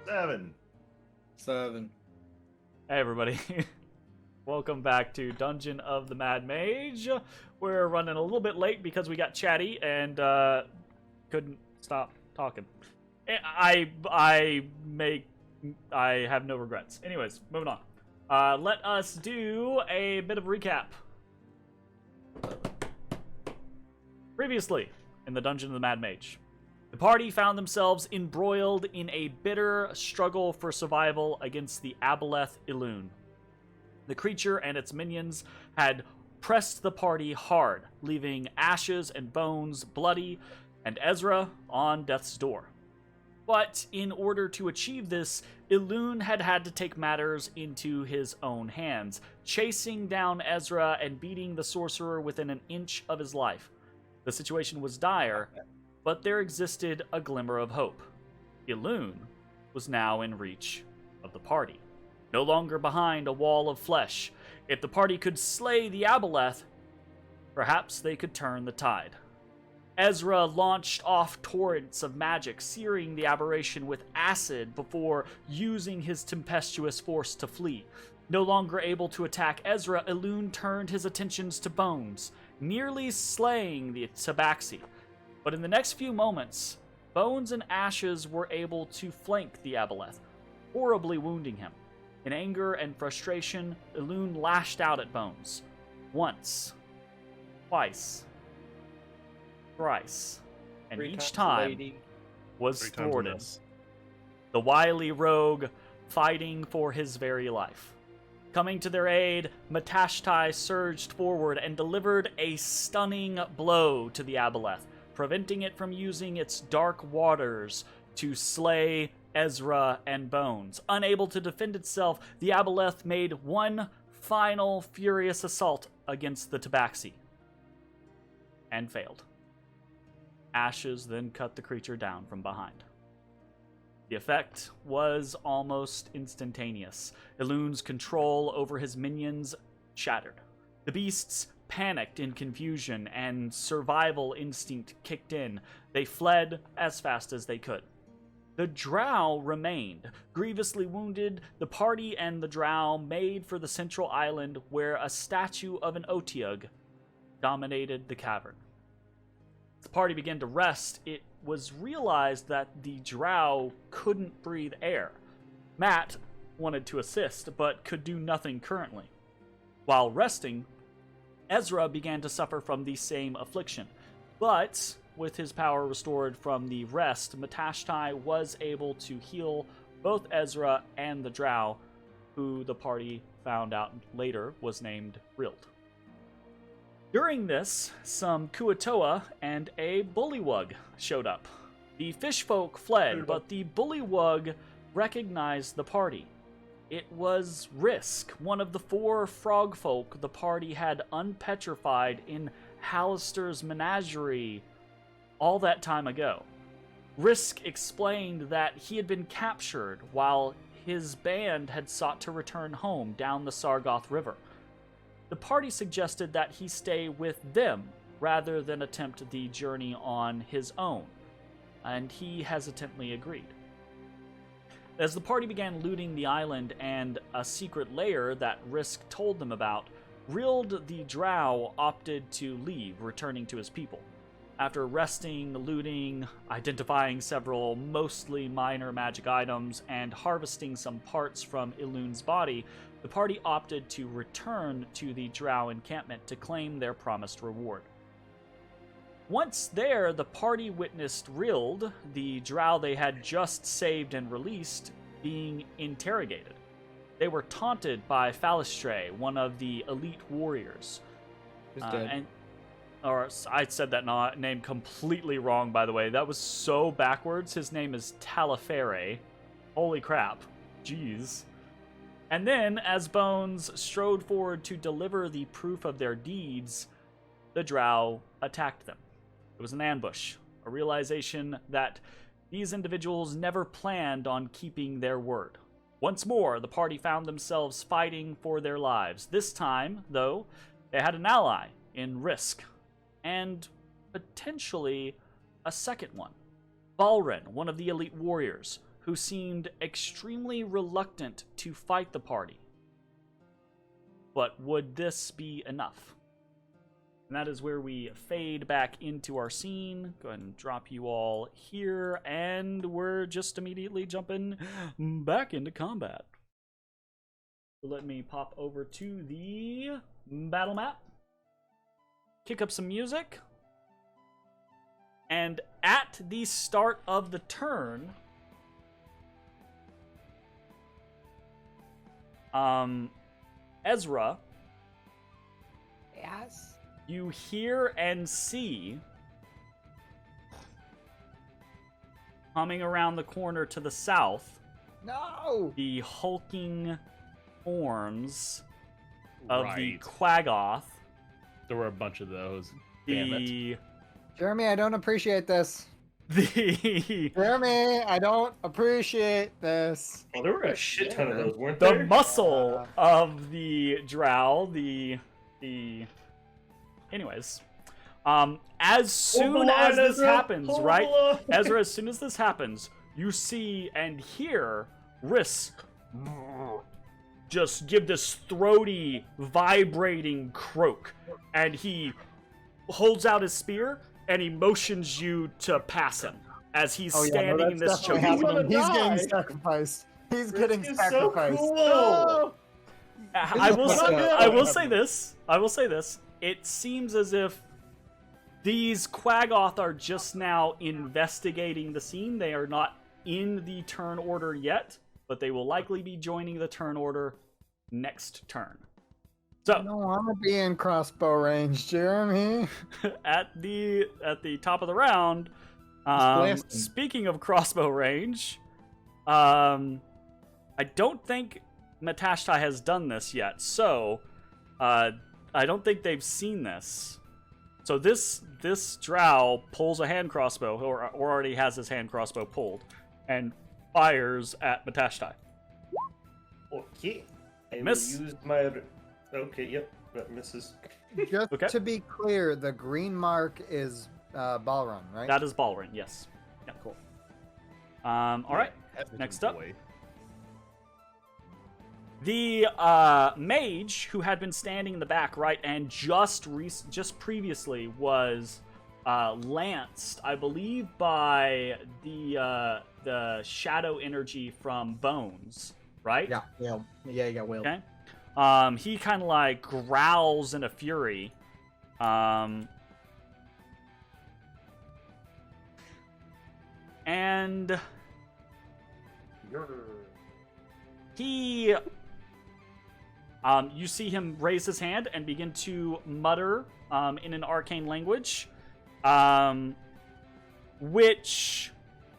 7. 7. Hey everybody, welcome back to Dungeon of the Mad Mage. We're running a little bit late because we got chatty and couldn't stop talking. I have no regrets. Anyways, moving on. Let us do a bit of recap. Previously, in the Dungeon of the Mad Mage, the party found themselves embroiled in a bitter struggle for survival against the Aboleth Elune. The creature and its minions had pressed the party hard, leaving ashes and bones bloody, and Ezrah on death's door. But in order to achieve this, Elune had to take matters into his own hands, chasing down Ezrah and beating the sorcerer within an inch of his life. The situation was dire, but there existed a glimmer of hope. Elune was now in reach of the party, no longer behind a wall of flesh. If the party could slay the Aboleth, perhaps they could turn the tide. Ezrah launched off torrents of magic, searing the aberration with acid before using his tempestuous force to flee. No longer able to attack Ezrah, Elune turned his attentions to Bones, nearly slaying the Tabaxi. But in the next few moments, Bones and Ashes were able to flank the Aboleth, horribly wounding him. In anger and frustration, Elune lashed out at Bones. Once, twice, thrice, and each time was thwarted. The wily rogue fighting for his very life. Coming to their aid, Matashtai surged forward and delivered a stunning blow to the Aboleth, preventing it from using its dark waters to slay Ezrah and Bones. Unable to defend itself, the Aboleth made one final furious assault against the Tabaxi, and failed. Ashes then cut the creature down from behind. The effect was almost instantaneous. Elune's control over his minions shattered. The beasts panicked in confusion, and survival instinct kicked in. They fled as fast as they could. The drow remained. Grievously wounded, the party and the drow made for the central island where a statue of an Otyugh dominated the cavern. The party began to rest. It was realized that the drow couldn't breathe air. Matt wanted to assist, but could do nothing currently. While resting, Ezrah began to suffer from the same affliction, but with his power restored from the rest, Matashtai was able to heal both Ezrah and the drow, who the party found out later was named Rild. During this, some Kuatoa and a bullywug showed up. The fishfolk fled, but the bullywug recognized the party. It was Risk, one of the 4 frogfolk the party had unpetrified in Halaster's menagerie all that time ago. Risk explained that he had been captured while his band had sought to return home down the Sargoth River. The party suggested that he stay with them rather than attempt the journey on his own, and he hesitantly agreed. As the party began looting the island and a secret lair that Risk told them about, Rild the Drow opted to leave, returning to his people. After resting, looting, identifying several mostly minor magic items, and harvesting some parts from Elune's body, the party opted to return to the Drow encampment to claim their promised reward. Once there, the party witnessed Rild, the drow they had just saved and released, being interrogated. They were taunted by Halaster, one of the elite warriors. He's dead. I said that name completely wrong, by the way. That was so backwards. His name is Talifere. Holy crap. Jeez. And then, as Bones strode forward to deliver the proof of their deeds, the drow attacked them. It was an ambush, a realization that these individuals never planned on keeping their word. Once more, the party found themselves fighting for their lives. This time, though, they had an ally in Risk, and potentially a second one. Balrin, one of the elite warriors, who seemed extremely reluctant to fight the party. But would this be enough? And that is where we fade back into our scene. Go ahead and drop you all here, and we're just immediately jumping back into combat. So let me pop over to the battle map, kick up some music, and at the start of the turn, Ezrah, yes, you hear and see coming around the corner to the south, no, the hulking forms of the Right. Quaggoth. There were a bunch of those. Damn it. The Jeremy, I don't appreciate this. the Jeremy, I don't appreciate this. Oh, there were a shit ton of those, weren't the there? muscle of the drow, the anyways. As soon as this happens, right? Ezra, as soon as this happens, you see and hear Riss just give this throaty, vibrating croak, and he holds out his spear and he motions you to pass him as he's standing in this choke. He's getting sacrificed. He's getting sacrificed. So cool. I will say this. It seems as if these Quaggoth are just now investigating the scene. They are not in the turn order yet, but they will likely be joining the turn order next turn. So I don't want to be in crossbow range, Jeremy. at the top of the round, speaking of crossbow range, I don't think Matashtai has done this yet, so I don't think they've seen this. So this drow pulls a hand crossbow, or already has his hand crossbow pulled, and fires at Matashtai. Okay. I Miss. will use my... Okay, yep. That misses. Just Okay. to be clear, the green mark is Balrun, right? That is Balrin, yes. Yeah, cool. All right. Next up. Boy. The mage who had been standing in the back, right, and just previously was lanced, I believe, by the shadow energy from Bones, right? Yeah, you got Will. Okay. He kind of like growls in a fury. And he, you see him raise his hand and begin to mutter in an arcane language, which,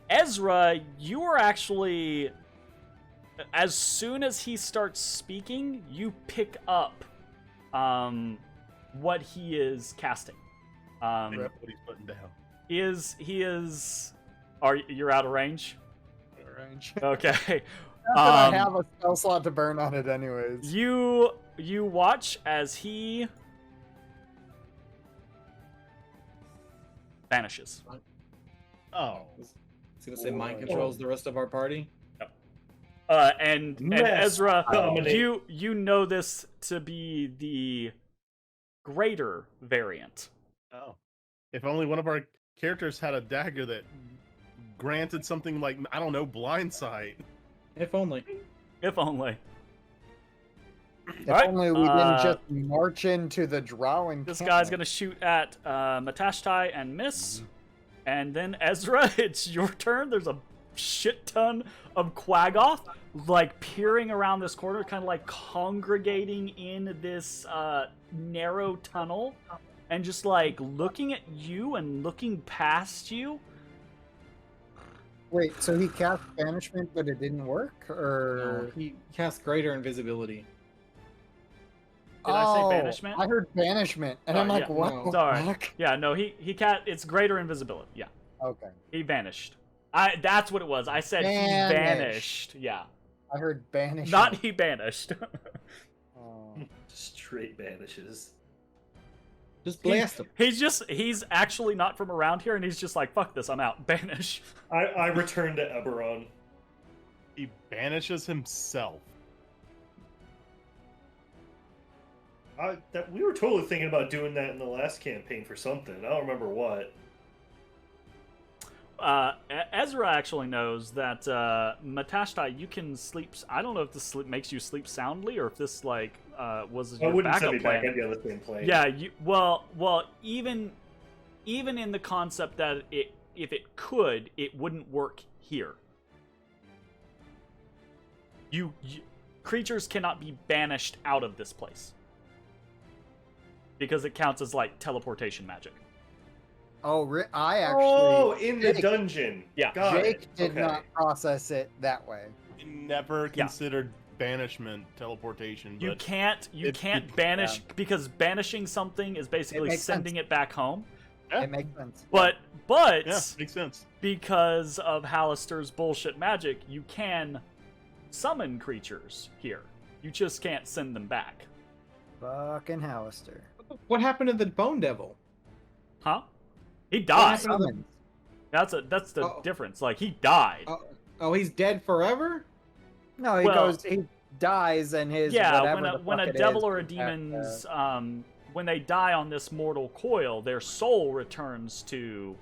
Ezra, you are actually, as soon as he starts speaking, you pick up what he is casting. What he's putting down. He is. You're out of range? Range. Okay. Not that I have a spell slot to burn on it anyways. You watch as he vanishes. Oh. I was gonna say mind controls the rest of our party. And Ezra, dominate. you know this to be the greater variant. Oh. If only one of our characters had a dagger that granted something like, I don't know, blind sight. If only. If only. If Alright, only we didn't just march into the drow and This guy's gonna shoot at Matashtai and miss. And then Ezra, it's your turn. There's a shit ton of Quaggoth like peering around this corner, kind of like congregating in this narrow tunnel and just like looking at you and looking past you. Wait, so he cast banishment, but it didn't work, or He casts greater invisibility. Did I say banishment? I heard banishment, and Oh, I'm like, yeah, what? no. the Sorry. fuck? Yeah, no, he it's greater invisibility. Yeah, Okay, he vanished. That's what it was. I said he vanished. Yeah, I heard banishment. not he banished. Oh. Straight vanishes. Just blast him. He's actually not from around here, and he's just like, fuck this, I'm out. Banish. I return to Eberron. He banishes himself. We were totally thinking about doing that in the last campaign for something. I don't remember what. Ezra actually knows that Matashtai, you can sleep. I don't know if this makes you sleep soundly or if this was your wouldn't send backup me plan. back. I'd be on the same plane. Yeah, well, even in the concept that if it could, it wouldn't work here. You creatures cannot be banished out of this place because it counts as like teleportation magic. Oh, I actually. Oh, in the dungeon. Yeah. Got Jake it. did Okay. not process it that way. Never considered banishment teleportation. You But can't banish because banishing something is basically makes sending it back home. Yeah. It makes sense. But Yeah, makes sense. because of Halaster's bullshit magic, you can summon creatures here. You just can't send them back. Fucking Halaster. What happened to the Bone Devil? Huh? He died. Summons. That's the difference. Like he died. Oh, he's dead forever? No, he dies and his whatever when a devil or a demon's when they die on this mortal coil, their soul returns to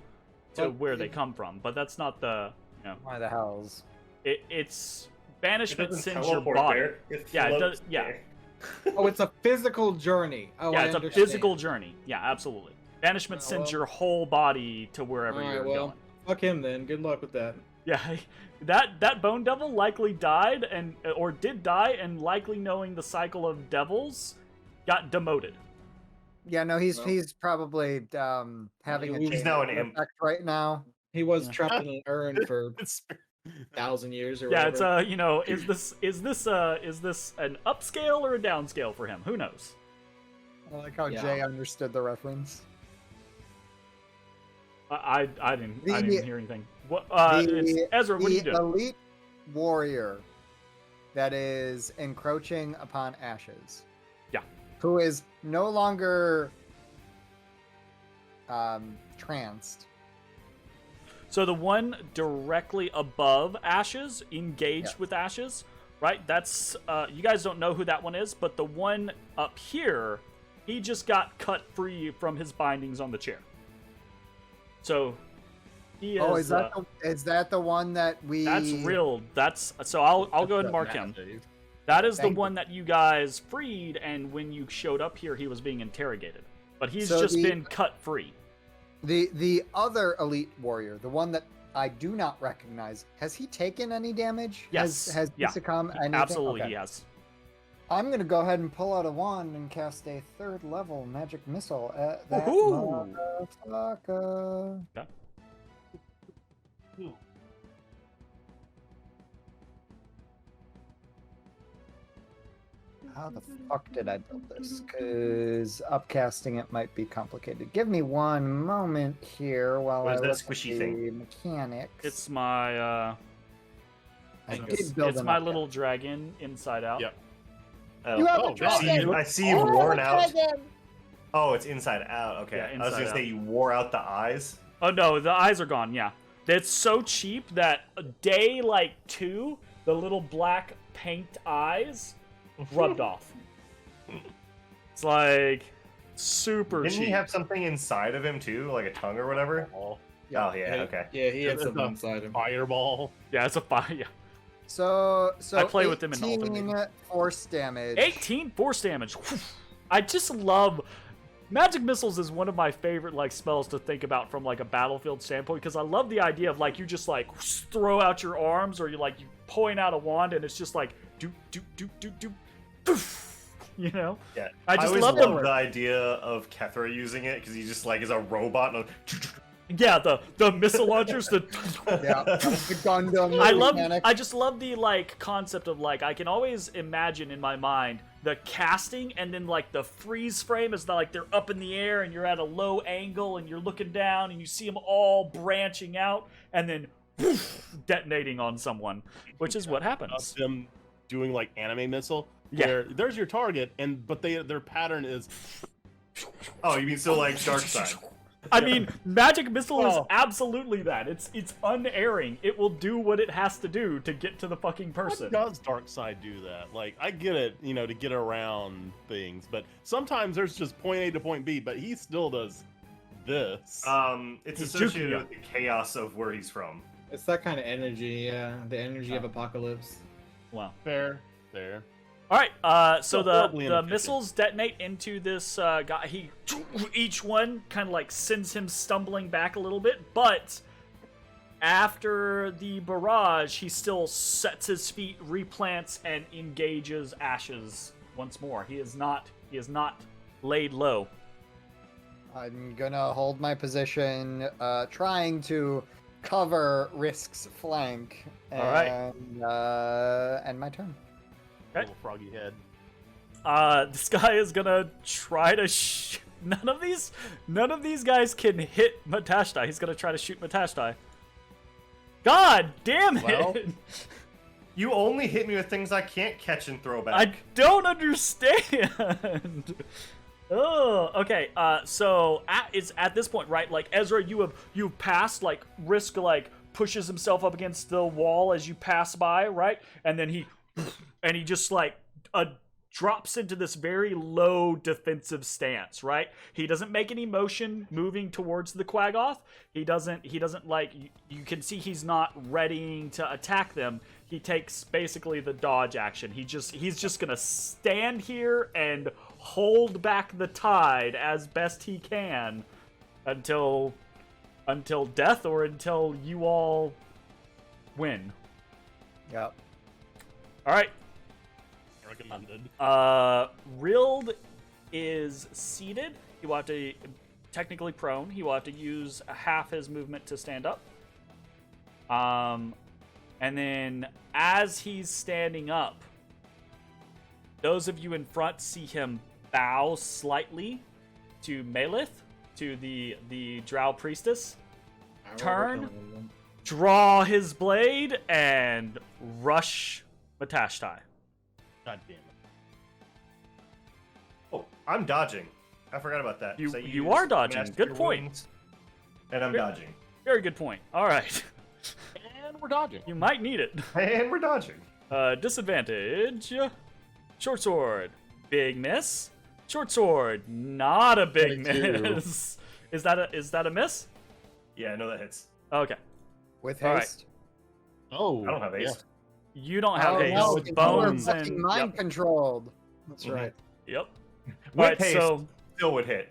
where they come from. But that's not the Why the hells? It's banishment doesn't sends your teleport body. there. It Yeah, it floats does. Yeah, there. Oh, it's a physical journey. Oh, yeah, I it's a understand. physical journey. Yeah, absolutely. Banishment sends your whole body to wherever Alright, you're well, going. fuck him then. Good luck with that. Yeah, that bone devil likely died or did die, and likely knowing the cycle of devils, got demoted. Yeah, no, he's probably having a He's now an chain imp. effect right now. He was trapped in an urn for It's 1,000 years or Yeah, whatever. it's is this an upscale or a downscale for him? Who knows? I like how Yeah. Jay understood the reference. I didn't hear anything. What Ezra? What are you The doing? elite warrior that is encroaching upon Ashes. Yeah. Who is no longer tranced. So the one directly above Ashes, engaged with Ashes, right? That's you guys don't know who that one is, but the one up here, he just got cut free from his bindings on the chair. So he is. Oh, is that the one that we? That's real. So I'll go ahead and mark him. That is the Thank one that you guys freed, and when you showed up here, he was being interrogated. But he's So just been cut free. The other elite warrior, the one that I do not recognize, has he taken any damage? Yes. Has he succumbed? Anything? Absolutely, Okay. he has. I'm gonna go ahead and pull out a wand and cast a 3rd level magic missile at that Woohoo! motherfucker. Okay. How the fuck did I build this? Because upcasting it might be complicated. Give me one moment here while What I is that look squishy at thing? the mechanics. It's my I did build it's an my upcast. little dragon inside out. Yep. Oh, You have a oh, dragon! I see you've worn out. dragon! Oh, it's inside out. Okay. Yeah, I was inside gonna say out. you wore out the eyes. Oh no, the eyes are gone. Yeah, it's so cheap that day 2, the little black paint eyes rubbed off. It's like super Didn't cheap. he have something inside of him too, like a tongue or whatever? Oh yeah. Okay. Yeah, he had It's something a inside him. fireball. Yeah, it's a fire. Yeah. So I play with them in 18 force damage. 18 force damage. I just love magic missiles is one of my favorite spells to think about from a battlefield standpoint, because I love the idea of you just throw out your arms, or you point out a wand and it's just do do do do do poof. You know? Yeah. I just always love love the idea of Kethra using it because he just is a robot. And Yeah, the missile launchers, the Yeah, the Gundam. I just love the concept of I can always imagine in my mind the casting, and then the freeze frame is they're up in the air and you're at a low angle and you're looking down and you see them all branching out and then poof, detonating on someone, which is what happens. Them doing anime missile. Yeah. Where there's your target, but their pattern is oh, you mean so Dark Side? I mean, magic missile is Oh. absolutely that. It's unerring. It will do what it has to do to get to the fucking person. How does Darkseid do that? Like, I get it, to get around things, but sometimes there's just point A to point B, but he still does this. It's He's associated juking with the chaos of where he's from. It's that kind of energy, yeah. The energy of apocalypse. Wow. Fair. All right. So So the horribly inefficient. missiles detonate into this guy. Each one kind of like sends him stumbling back a little bit, but after the barrage, he still sets his feet, replants, and engages Ashes once more. He is not laid low. I'm gonna hold my position, trying to cover Risk's flank. And, All right. And my turn. Okay. Little froggy head. This guy is gonna try to none of these guys can hit Matashtai. He's gonna try to shoot Matashtai. God damn it! Well, You only hit me with things I can't catch and throw back. I don't understand. Oh, okay. So it's at this point, right? Like Ezra, you've passed. Like Risk like pushes himself up against the wall as you pass by, right? And then he just like drops into this very low defensive stance, right? He doesn't make any motion moving towards the Quaggoth. He doesn't like, you can see he's not readying to attack them. He takes basically the dodge action. He's just gonna stand here and hold back the tide as best he can until death or until you all win. Yep. All right. Recommended. Rild is seated. He will have to, technically prone. He will have to use half his movement to stand up. And then as he's standing up, those of you in front see him bow slightly to Melith, to the Drow priestess. Turn, draw his blade, and rush Matashtai. God damn it. Oh, I'm dodging. I forgot about that. You- So you use are dodging. Master Good point. Wounds, and I'm Good. dodging. Very good point. All right. And we're dodging. You might need it. And we're dodging. Disadvantage. Short sword. Big miss. Short sword. Not a big 22. miss. Is that a miss? Yeah, I know that hits. Okay. With All right. haste. Oh, I don't have yeah. haste. You don't have Oh, haste. no, it's it's Bones fucking and mind controlled. That's Mhm. right. Yep. With Alright, haste, so still would hit.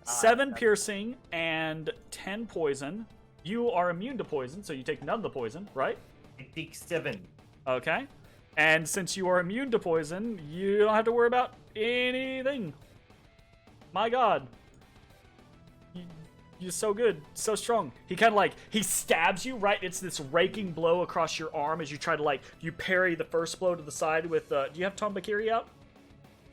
7 piercing and 10 poison. You are immune to poison, so you take none of the poison, right? It takes 7. Okay. And since you are immune to poison, you don't have to worry about anything. My god. You're so good, so strong. He kind of like, he stabs you, right? It's this raking blow across your arm as you try to like, you parry the first blow to the side with, do you have Tom Bakiri out?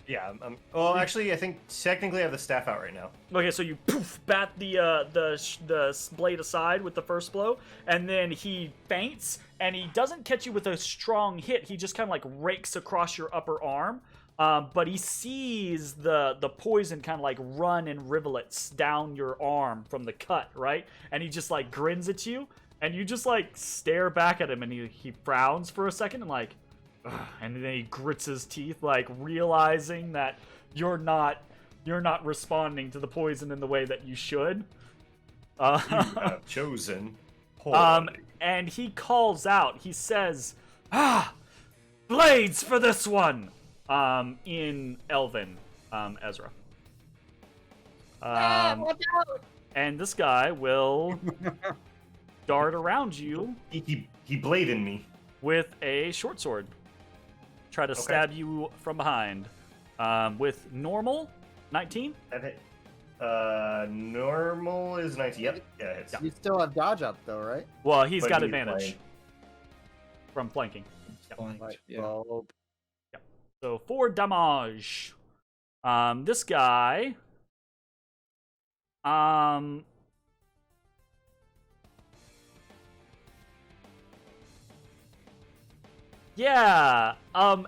Yeah, well, actually, I think technically I have the staff out right now. Okay, so you poof, bat the blade aside with the first blow, and then he feints, and he doesn't catch you with a strong hit. He just kind of like rakes across your upper arm, but he sees the poison kind of like run in rivulets down your arm from the cut, right? And he just like grins at you, and you just like stare back at him, and he frowns for a second, and like, ugh, and then he grits his teeth, like realizing that you're not responding to the poison in the way that you should. You have chosen poorly. And he calls out. He says, blades for this one! In Elven, Ezra. Watch out! And this guy will dart around you He bladed me. with a short sword. Try to stab you from behind. With normal, 19? That hit. Normal is 90. Yep. Yeah, it hits. You still have dodge up though, right? Well, he's But got he's advantage flying. from flanking. Like, Yeah. well, So 4 damage. This guy. Yeah.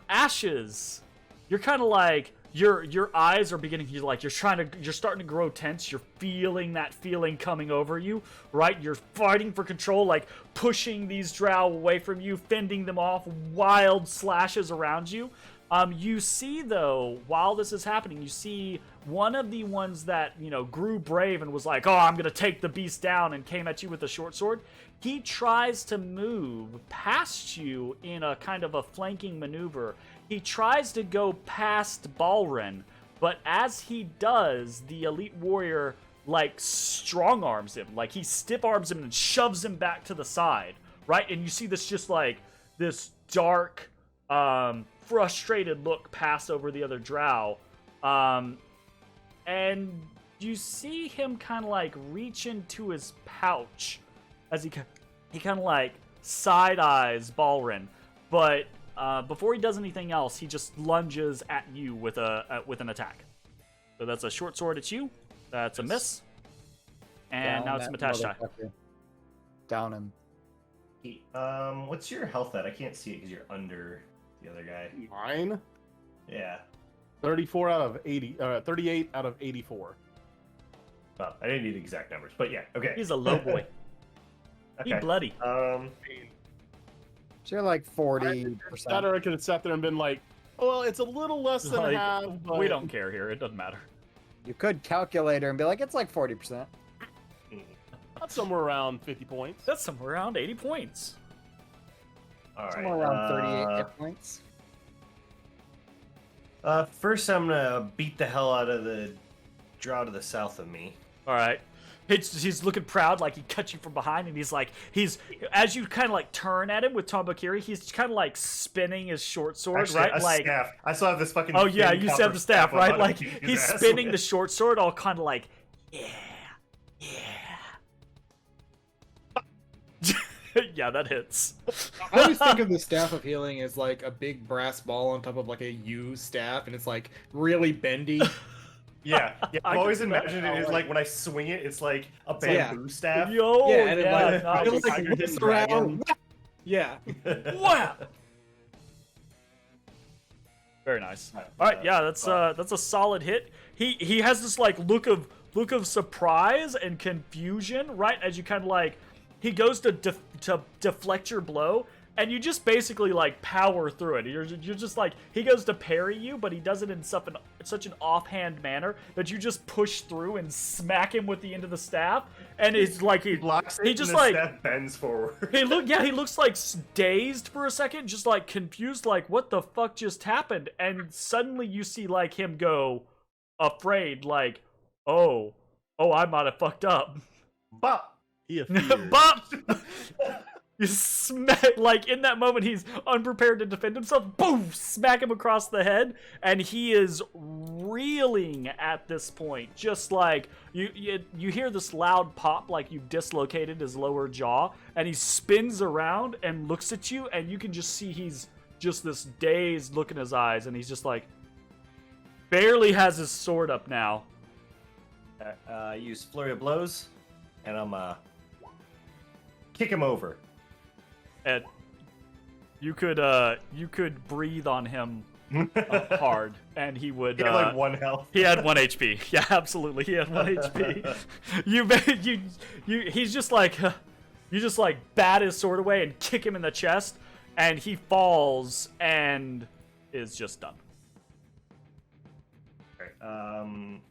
Ashes. You're kind of like your eyes are beginning. You're starting to grow tense. You're feeling that feeling coming over you, right? You're fighting for control, like pushing these drow away from you, fending them off. Wild slashes around you. You see, though, while this is happening, you see one of the ones that, grew brave and was like, oh, I'm going to take the beast down, and came at you with a short sword. He tries to move past you in a kind of a flanking maneuver. He tries to go past Balrin, but as he does, the elite warrior, strong arms him. Like, he stiff arms him and shoves him back to the side, right? And you see this this dark, frustrated look pass over the other drow, and you see him kind of reach into his pouch as he kind of side eyes Balrin, but before he does anything else, he just lunges at you with an attack. So that's a short sword at you. That's a miss, and now it's Matashtai. Down him. What's your health at? I can't see it because you're under the other guy. Mine? Yeah. 34 out of 80. 38 out of 84. Well, I didn't need exact numbers, but yeah. Okay. He's a low boy. Okay. He bloody. So you're 40%. That or I could have sat there and been like, well, it's a little less than half. But... We don't care here. It doesn't matter. You could calculate her and be like, it's 40%. That's somewhere around 50 points. That's somewhere around 80 points. All right. Somewhere around 38 hit points. First, I'm gonna beat the hell out of the drow to the south of me. All right. He's looking proud, like he cut you from behind, and he's as you kind of turn at him with Tombakiri, he's kind of spinning his short sword, Actually, right? A staff. I still have this fucking. Oh yeah, you said the staff, right? Like he's spinning with. the short sword, all kind of yeah. Yeah, that hits. I always think of the Staff of Healing as a big brass ball on top of a U staff, and it's really bendy. Yeah. I've always imagined it as when I swing it, it's like a bamboo staff. Yo, yeah, and it whips around. Yeah. Wow. Very nice. All right, yeah, that's a solid hit. He has this look of surprise and confusion, right? As you kind of he goes to deflect your blow, and you just basically power through it. You're just he goes to parry you, but he does it in such an offhand manner that you just push through and smack him with the end of the staff, and it's he blocks it, he just and the staff bends forward. he looks dazed for a second, just confused, what the fuck just happened, and suddenly you see him go afraid, oh I might have fucked up. But Bop! You smack, in that moment, he's unprepared to defend himself. Boom! Smack him across the head, and he is reeling at this point. Just you hear this loud pop, you've dislocated his lower jaw, and he spins around and looks at you, and you can just see he's just this dazed look in his eyes, and he's just barely has his sword up now. Use flurry of blows, and I'm kick him over. And you could breathe on him hard, and he would. He had 1 health. He had 1 HP. Yeah, absolutely, he had 1 HP. He's just you just bat his sword away and kick him in the chest, and he falls and is just done.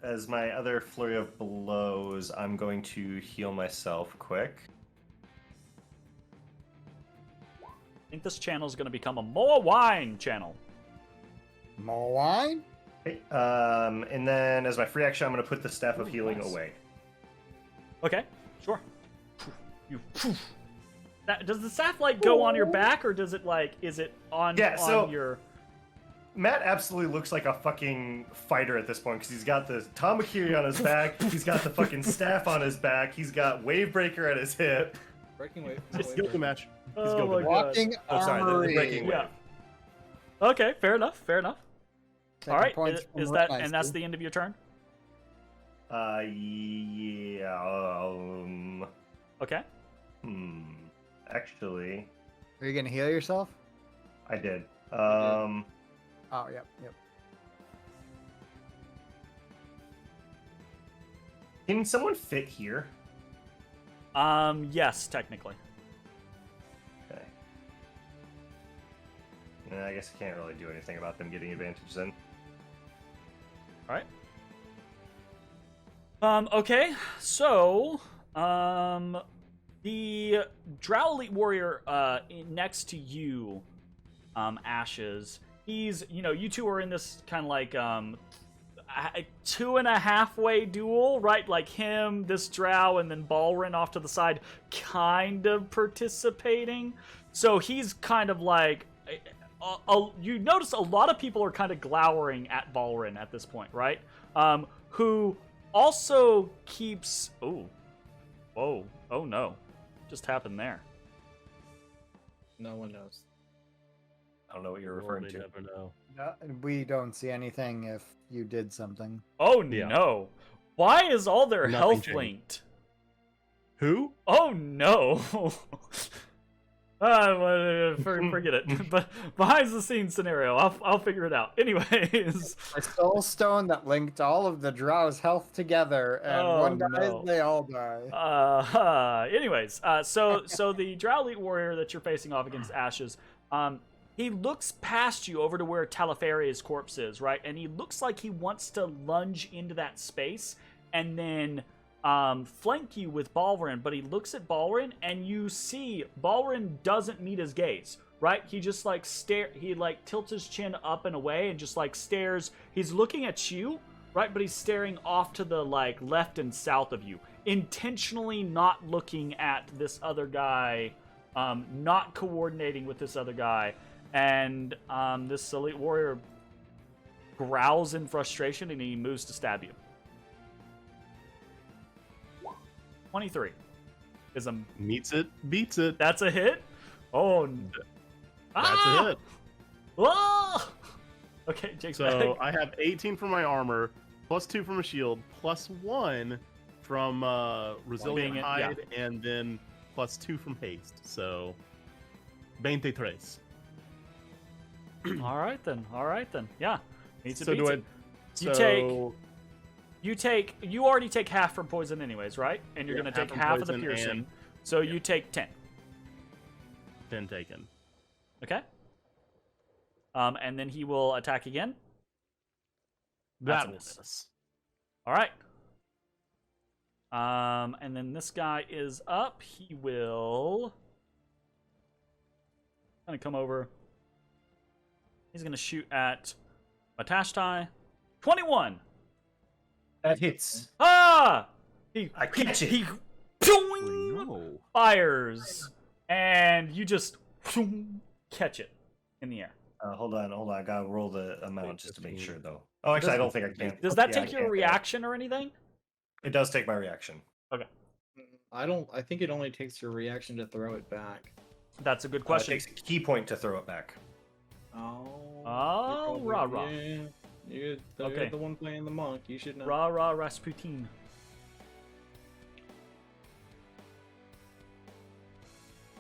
As my other flurry of blows, I'm going to heal myself quick. I think this channel is going to become a more wine channel. More wine? Okay, and then as my free action, I'm going to put the Staff of Healing away. Okay, sure. Does the staff go on your back, or does it is it on your? Matt absolutely looks like a fucking fighter at this point because he's got the Tombakiri on his back, he's got the fucking staff on his back, he's got Wavebreaker at his hip. Breaking wave. Just skill the match. Oh my God. Walking the breaking wave. Yeah. Okay, fair enough. All right, is that nicely. And that's the end of your turn? Yeah. Okay. Actually, Are you gonna heal yourself? I did. Oh, yep. Can someone fit here? Yes, technically. Okay. I guess I can't really do anything about them getting advantage then. All right. Okay, so, the Drow Elite Warrior, next to you, Ashes, he's, you two are in this kind of like, 2.5-way duel, right? Like him, this Drow, and then Balrin off to the side, kind of participating. So he's kind of like, you notice a lot of people are kind of glowering at Balrin at this point, right? Who also keeps... Oh no. Just happened there. No one knows. I don't know what you're referring to. Never know. No, we don't see anything if you did something. Oh Yeah. no. Why is all their Nothing health changed. linked? Who? Oh no. Forget it. But behind the scenes scenario, I'll figure it out. Anyways, A soul stone that linked all of the Drow's health together, and one dies, no. they all die. anyways, so the Drow Elite Warrior that you're facing off against, Ashes, he looks past you over to where Taliferia's corpse is, right? And he looks like he wants to lunge into that space and then flank you with Balrin, but he looks at Balrin and you see Balrin doesn't meet his gaze, right? He just like he like tilts his chin up and away and just like stares. He's looking at you, right? But he's staring off to the like left and south of you, intentionally not looking at this other guy, not coordinating with this other guy. And this Elite Warrior growls in frustration and he moves to stab you. 23 is a... Meets it, beats it. That's a hit? Oh, That's a hit. Oh! Okay, Jake's So back. I have 18 from my armor, plus 2 from a shield, plus 1 from resilient Being it- hide, and then plus 2 from haste. So 23. All right then. Yeah. Meets it, So beats do I? it. So You already take half from poison anyways, right? And you're Yeah, going to take half from half of the poison piercing. and- So you take 10. 10 taken. Okay? And then he will attack again. That's That a will miss. miss. All right. And then this guy is up. He will kind of come over. He's going to shoot at Matashtai. 21. That hits. Ah! I catch it. He No. fires, and you just catch it in the air. Hold on. I gotta roll the amount Wait, just to make 15. sure, though. Oh, actually, I don't think I can. Does that Yeah, I take your can't. reaction or anything? It does take my reaction. I think it only takes your reaction to throw it back. That's a good It question. takes a key point to throw it back. Oh, rah-rah. Yeah, you're Okay. the one playing the monk. You should know. Rah rah Rasputin.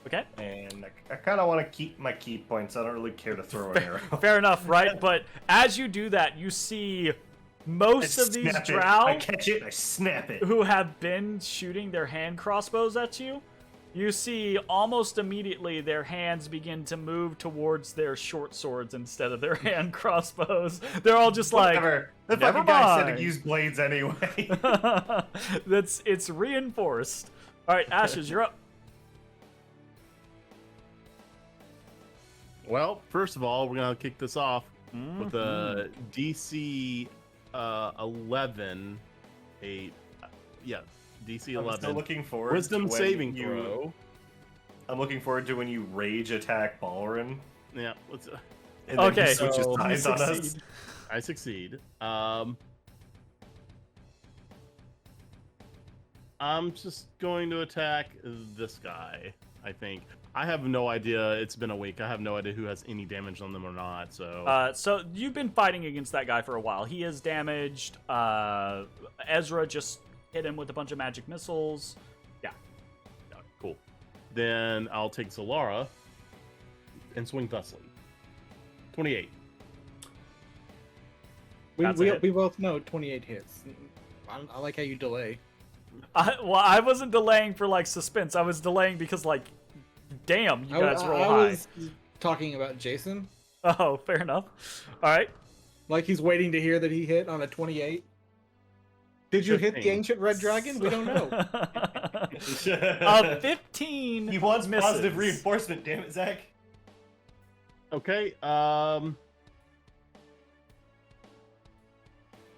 Okay. And I kind of want to keep my key points. I don't really care to throw an arrow. Fair enough, right? But as you do that, you see most of these I drow catch it. I snap it. who have been shooting their hand crossbows at you. You see almost immediately their hands begin to move towards their short swords instead of their hand crossbows. They're all just like, Whatever. The never fucking guy said mind. to use blades anyway. it's reinforced. All right, Ashes, you're up. Well, first of all, we're gonna kick this off with Mm-hmm. a DC 11. DC I'm 11. still looking forward Wisdom to when saving you, throw. I'm looking forward to when you rage attack Balrin. Yeah, And then Okay, he switches so you sides on us. succeed. I succeed. I'm just going to attack this guy, I think. I have no idea. It's been a week. I have no idea who has any damage on them or not, so... So you've been fighting against that guy for a while. He is damaged. Ezra just hit him with a bunch of magic missiles. Yeah, cool. Then I'll take Solara and swing thusly. 28. That's a hit. We both know 28 hits. I like how you delay. I wasn't delaying for like suspense. I was delaying because like, damn, you guys roll I high. was talking about Jason. Oh, fair enough. All right. Like he's waiting to hear that he hit on a 28. Did you hit the 15. ancient red dragon? We don't know. A 15. He wants positive misses. reinforcement, damn it, Zach. Okay.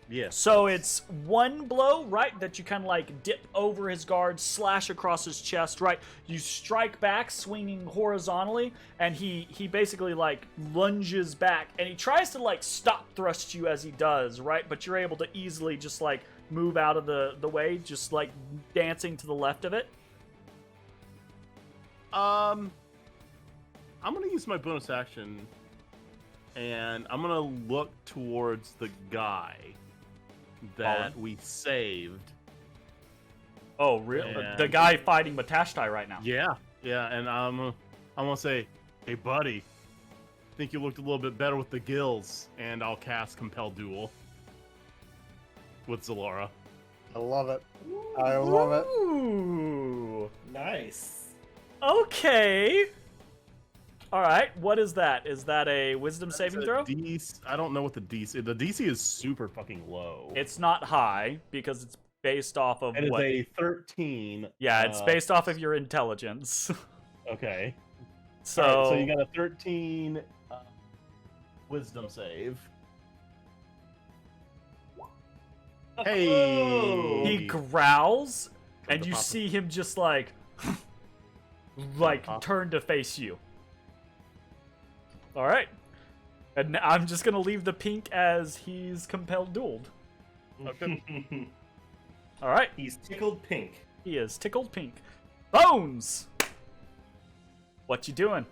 Yes. So it's one blow, right, that you kind of like dip over his guard, slash across his chest, right? You strike back, swinging horizontally, and he basically like lunges back, and he tries to like stop thrust you as he does, right? But you're able to easily just like move out of the way, just like dancing to the left of it. I'm gonna use my bonus action, and I'm gonna look towards the guy that we saved. Oh, really? And- The guy fighting Matashtai right now. Yeah, and I'm gonna say, hey, buddy, think you looked a little bit better with the gills, and I'll cast Compel Duel with Zalora. I love it. I love it. Ooh. Nice. Okay. All right. What is that? Is that a wisdom saving throw? I don't know what the DC. The DC is super fucking low. It's not high because it's based off of It is what? a 13. Yeah, it's based off of your intelligence. Okay. So, All right, so you got a 13 wisdom save. Hey. he growls, Come and to you Papa. see him just like, turn to face you. All right. And I'm just gonna leave the pink as he's compelled dueled. Okay. All right. He's tickled pink. He is tickled pink. Bones! What you doing?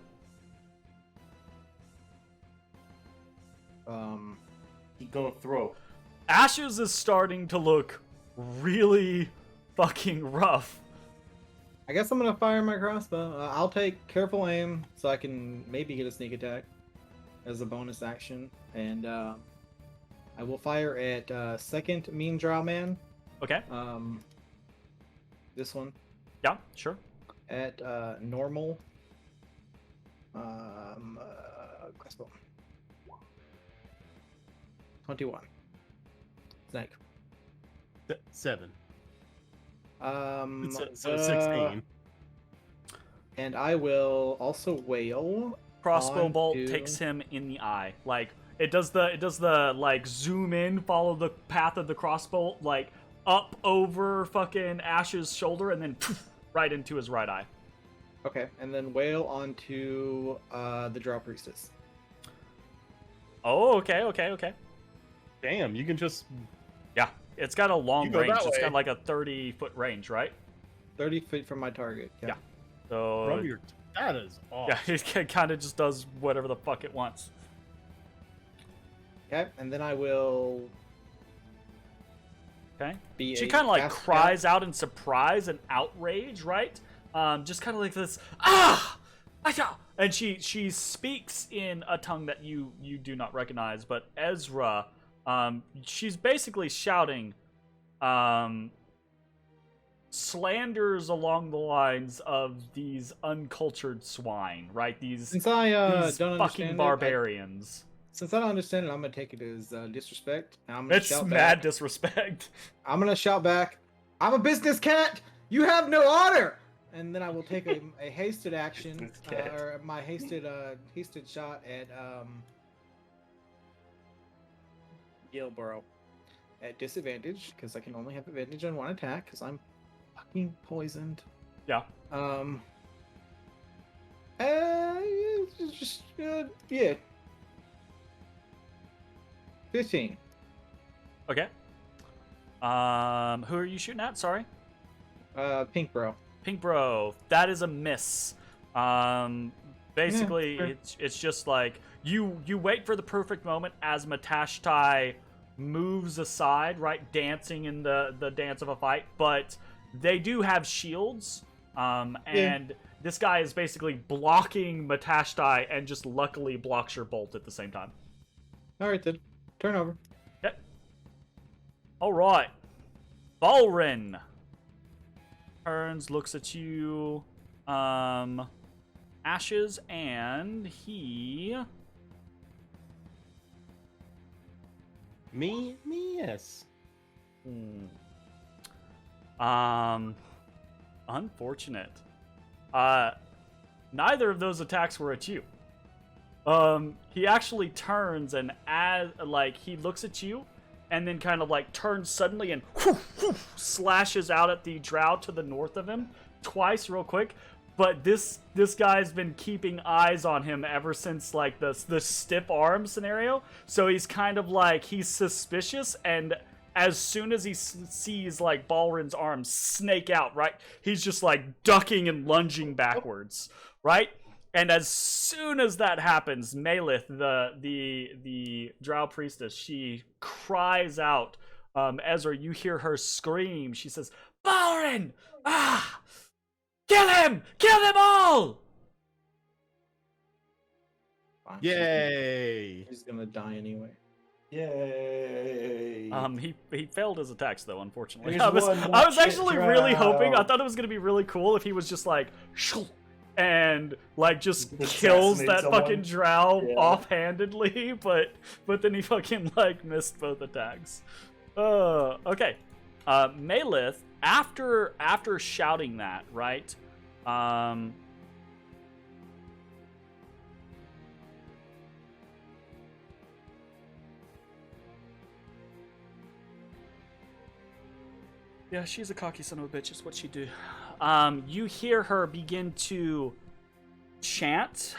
He gonna throw. Ashes is starting to look really fucking rough. I guess I'm gonna fire my crossbow. I'll take careful aim so I can maybe get a sneak attack as a bonus action, and I will fire at second Mean Drow Man. Okay. This one Yeah, sure. at normal. Crossbow. 21. Snake. 7. So Uh, 16. And I will also wail. Crossbow on bolt to- takes him in the eye. Like it does the like zoom in, follow the path of the crossbow, like up over fucking Ash's shoulder, and then poof, right into his right eye. Okay, and then wail onto the Drow Priestess. Oh, okay. Damn, you can just. Yeah, it's got a long You go range. that It's way. got like a 30-foot range, right? 30 feet from my target. Yeah. So Bro, that is awesome. yeah, it kind of just does whatever the fuck it wants. Okay, and then I will Okay. be She a kind of like fast cries out in surprise and outrage, right? Just kind of like this, ah, and she speaks in a tongue that you do not recognize. But Ezrah, she's basically shouting, slanders along the lines of these uncultured swine, right? These Since I these don't fucking understand barbarians. Since I don't understand it, I'm gonna take it as disrespect. And I'm gonna It's shout mad back. disrespect. I'm gonna shout back. I'm a business cat. You have no honor. And then I will take a hasted action, Business cat. or my hasted shot at Gilborough at disadvantage because I can only have advantage on one attack because I'm fucking poisoned. Yeah. Just yeah. 15. Okay. Who are you shooting at? Sorry. Pink bro. Pink bro, that is a miss. Basically, Yeah, sure. it's just like you wait for the perfect moment as Matashtai moves aside, right, dancing in the dance of a fight. But they do have shields, and this guy is basically blocking Matashtai and just luckily blocks your bolt at the same time. All right then. Turn over. Okay. All right, Balrin. turns, looks at you, Ashes, and he... Me, yes. Unfortunate. Neither of those attacks were at you. He actually turns and he looks at you and then kind of like turns suddenly and slashes out at the drow to the north of him twice real quick. But this guy's been keeping eyes on him ever since like the stiff arm scenario. So he's kind of like, he's suspicious, and as soon as he sees like Balrin's arms snake out, right, he's just like ducking and lunging backwards, right? And as soon as that happens, Malith, the drow priestess, she cries out. Ezra, you hear her scream. She says, "Balrin! Ah! Kill him! Kill them all!" Yay! He's gonna die anyway. Yay! He failed his attacks though, unfortunately. There's I was one actually really drow. hoping. I thought it was gonna be really cool if he was just like, and like just kills that Assassinate someone. fucking drow Yeah. offhandedly, but then he fucking like missed both attacks. Okay. Malith, after shouting that, right? Yeah, she's a cocky son of a bitch, is what she do. You hear her begin to chant,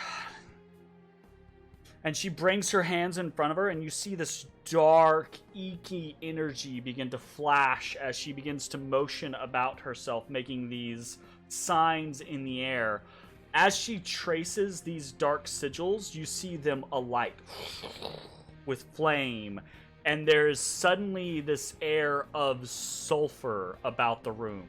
and she brings her hands in front of her, and you see this dark, icky energy begin to flash as she begins to motion about herself, making these signs in the air. As she traces these dark sigils, you see them alight with flame. And there's suddenly this air of sulfur about the room.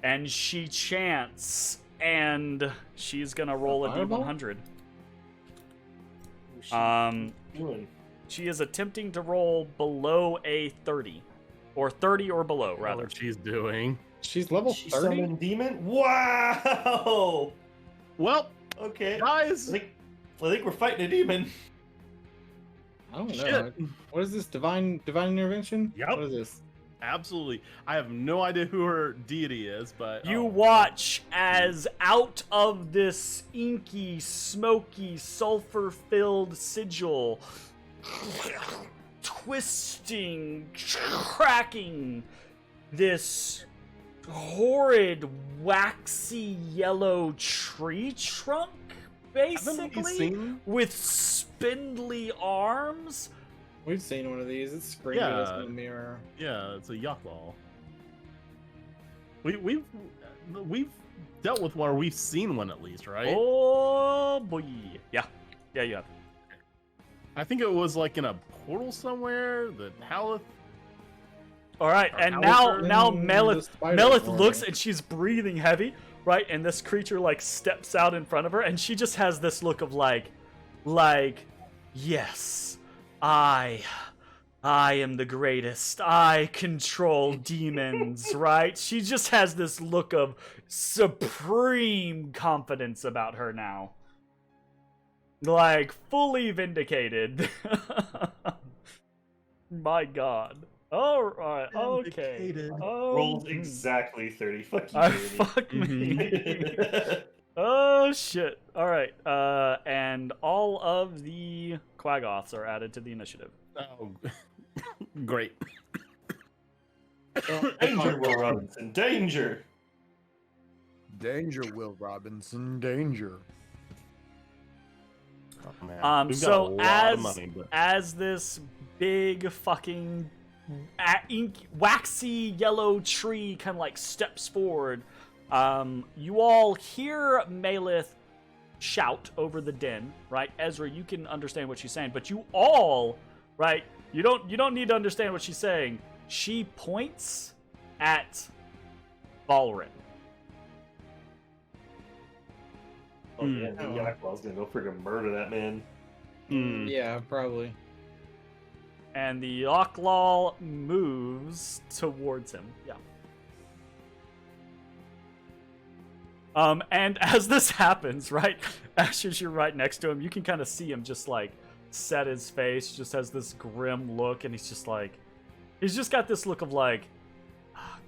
And she chants, and she's gonna roll a D100. Doing? She is attempting to roll below a 30. Or 30 or below, I know rather. what she's doing. She's level She 30. summoned demon. Wow. Well, Okay. guys, I think we're fighting a demon. I don't know. Shit. What is this? Divine intervention? Yep. What is this? absolutely. I have no idea who her deity is, but You watch as out of this inky, smoky, sulfur-filled sigil, twisting, cracking, this horrid, waxy yellow tree trunk, basically, with spindly arms. We've seen one of these. It's screaming at us in the mirror. Yeah, it's a Yaklal. We've dealt with one, or we've seen one at least, right? Oh boy, yeah, you have. I think it was like in a portal somewhere. The Haleth. All right, Or and Halaster now in Melith the spider form. looks and she's breathing heavy, right? And this creature like steps out in front of her, and she just has this look of like, yes, I am the greatest. I control demons, right? She just has this look of supreme confidence about her now. Like, fully vindicated. My god. Alright, okay. Vindicated. Oh, Rolled exactly 30. Fuck you, I Jamie. fuck me. Oh shit. Alright, and all of the Quaggoths are added to the initiative. Oh, great. Danger, Will Robinson. Danger. Danger, Will Robinson, danger. Oh, man. We've got a So lot of money, but as this big fucking waxy yellow tree kind of like steps forward, you all hear Malith shout over the den, right? Ezra, you can understand what she's saying, but you all, right? You don't need to understand what she's saying. She points at Balrin. Oh, yeah, the Yaklaw's gonna go friggin' murder that man. Yeah, probably. And the Yaklal moves towards him. Yeah. And as this happens, right, Ashes, you're right next to him. You can kind of see him just like set his face, just has this grim look, and he's just like, he's just got this look of like, fuck.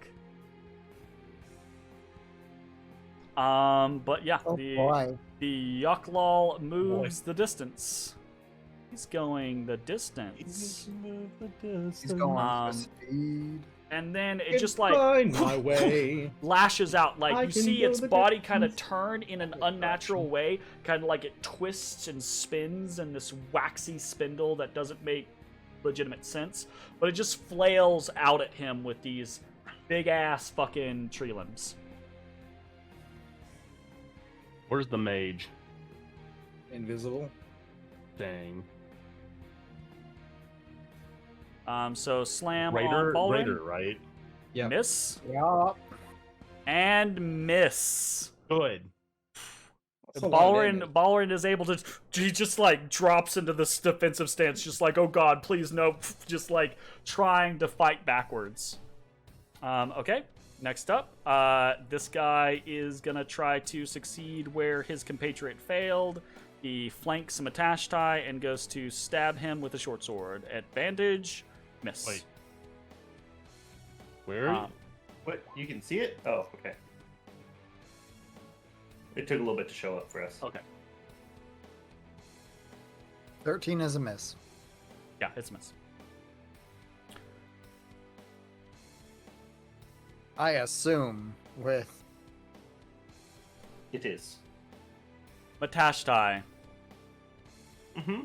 But yeah, the Yucklal moves the distance. He's going the distance. He's going for speed. And then it just Find my way. lashes out. Like, I you can see go its the body kind of distance. turn in an unnatural way. Kind of like it twists and spins in this waxy spindle that doesn't make legitimate sense. But it just flails out at him with these big-ass fucking tree limbs. Where's the mage? Invisible. Dang. So slam Raider, on Balrin. Raider, right? Yeah. Miss. Yeah. And miss. Good. Balrin is able to. He just like drops into this defensive stance, just like, oh god, please no, just like trying to fight backwards. Okay. Next up, this guy is gonna try to succeed where his compatriot failed. He flanks Matashtai and goes to stab him with a short sword. Advantage, miss. Wait. Where? Are you? What? You can see it? Oh, okay. It took a little bit to show up for us. Okay. 13 is a miss. Yeah, it's a miss. I assume with It is. Matashtai, Mm-hmm.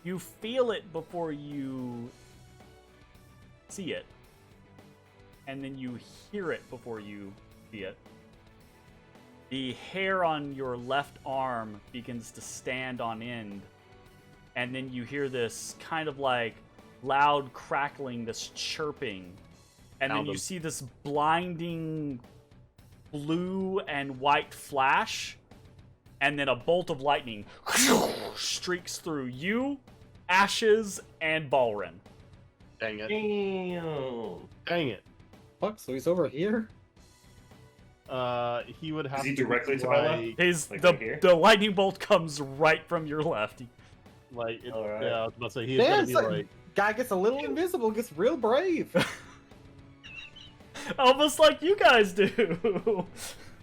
you feel it before you see it. And then you hear it before you see it. The hair on your left arm begins to stand on end. And then you hear this kind of like loud crackling, this chirping. And then you see this blinding blue and white flash. And then a bolt of lightning streaks through you, Ashes, and Balrin. Dang it. Damn. Dang it. Fuck, so he's over here? He would have Is he to directly to my left? His, Like the, right here? the lightning bolt comes right from your left. Like, All right. yeah, I was about to say, he's Damn, gonna it's be like, like, guy gets a little invisible, gets real brave. Almost like you guys do.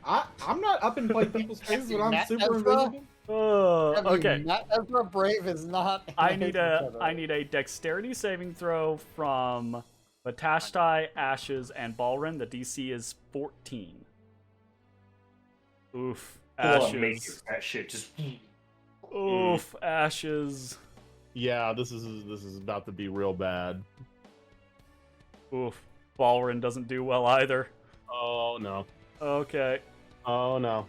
I'm not up in like people's faces when I'm Matt super Ezrah? invisible. Okay. Ezra Brave is not. I need a dexterity saving throw from Matashtai, Ashes, and Balrin. The DC is 14. Oof. Ashes. Ashes. That shit just. Oof. Ashes. yeah, this is about to be real bad. Oof. Balrin doesn't do well either. Oh no. Okay. Oh no.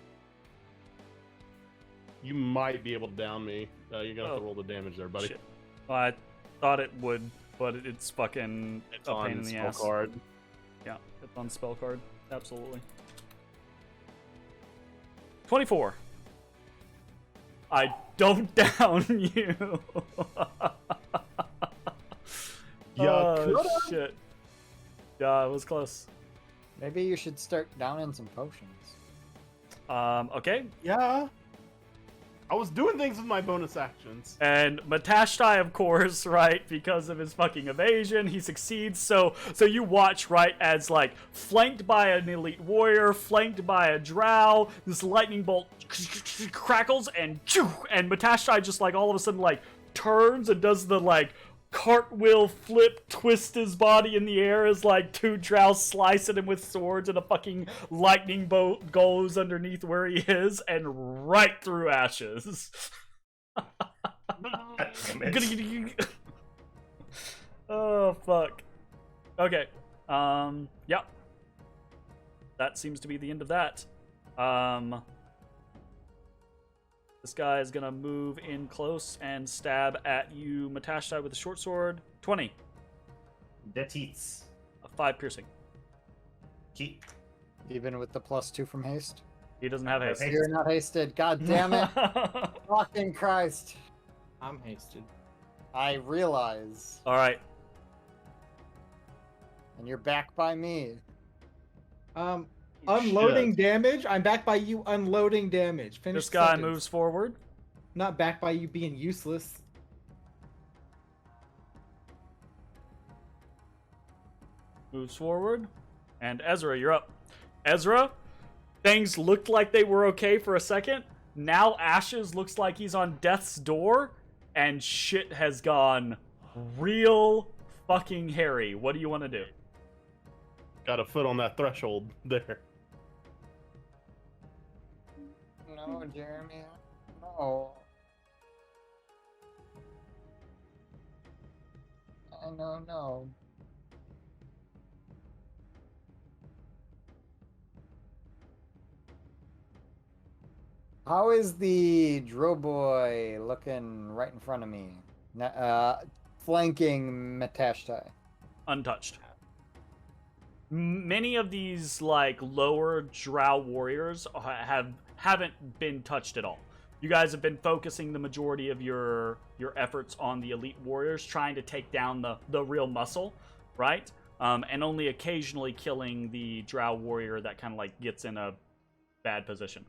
You might be able to down me. You're gonna have to roll the damage there, buddy. Shit. Well, I thought it would, but it's fucking It's a pain on in the spell ass. card. Yeah, it's on spell card. Absolutely. 24. I don't down you. Yeah, Oh, shit. Yeah, it was close. Maybe you should start downing some potions. Okay. Yeah. I was doing things with my bonus actions. And Matashtai, of course, right, because of his fucking evasion, he succeeds. So you watch, right, as like flanked by an elite warrior, flanked by a drow, this lightning bolt crackles and Matashtai just like all of a sudden like turns and does the like cartwheel flip, twist his body in the air as like two drow slice at him with swords, and a fucking lightning bolt goes underneath where he is and right through Ashes. Oh fuck. Okay. Yeah. That seems to be the end of that. This guy is gonna move in close and stab at you, Matashtai, with a short sword. 20. That eats. A 5 piercing. Keep. Even with the +2 from haste. He doesn't have haste. Haste. You're not hasted. God damn it. Fucking Christ. I'm hasted. I realize. Alright. And you're back by me. unloading damage. I'm backed by you unloading damage. Finish This guy sentence. moves forward. Not backed by you being useless. Moves forward. And Ezra, you're up. Ezra, things looked like they were okay for a second. Now Ashes looks like he's on death's door. And shit has gone real fucking hairy. What do you want to do? Got a foot on that threshold there. No, Jeremy. No. No. How is the drill boy looking right in front of me? Flanking Matashtai. Untouched. Many of these like lower drow warriors haven't been touched at all. You guys have been focusing the majority of your efforts on the elite warriors, trying to take down the real muscle, right? And only occasionally killing the drow warrior that kind of like gets in a bad position.